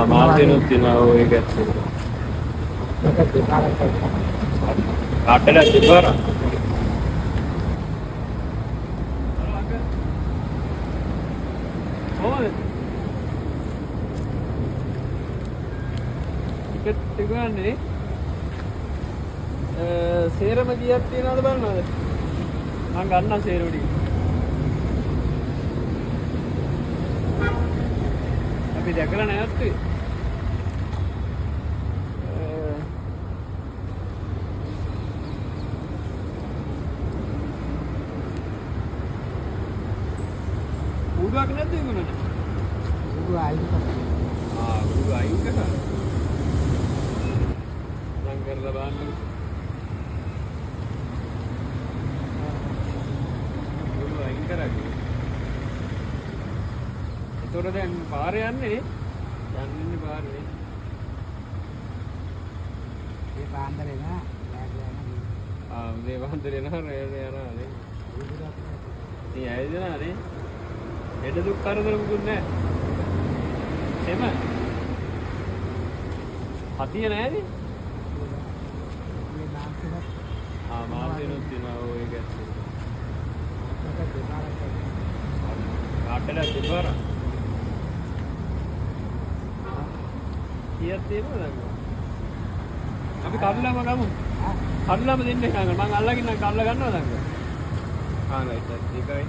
මාර්තිනුත් තියෙනවා ඔය එකත්. කාටද තිබ්බර? කොහොමද? ටිකට් එක ගන්නේ සේරම කීයක් තියනවද බලනවද? මම ගන්නම් සේරම ටික. අපි දැකලා නැත්තේ. උඩක් නැද්ද ඒගොල්ලන්ට? උඩ අයින් කරා. උඩ අයින් කරා. නම් කරලා බලන්න. උඩ අයින් කරා. ඒතොර දැන් පාරේ යන්නේ යන්නේ පාරේ. ඒ පාන්දරේ නා. මේ පාන්දරේ නා යනවා නේ. ඉතින් ඇයිදනා නේ? එඩ දුක් කරදර මුකුත් නැහැ. එම හතිය නැහැනේ. මාර්තිනුත් තියෙනවා ඔය එකත්. කාටද තිබ්බර? කීයක් තියෙනවද? අපි කඩලාම ගමු. කඩලාම දෙන්නේ නැහැ. මම අල්ලගෙන කඩලා ගන්නවද අංග? රයිට් එකයි.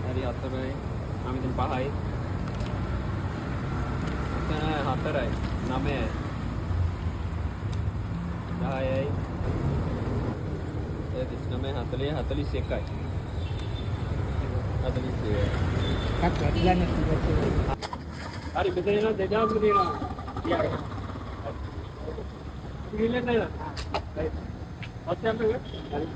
හරි 4යි. මම ඉතින් 5යි. එතන 4යි. 9යි. 10යි. 39 40 41යි. 42. කක් වැඩිලා නැති. හරි මෙතන එනවා 2000ක් තියෙනවා. ඊයකට. ඉන්නේ නේද? රයිට්. ඔච්චරද? හරි.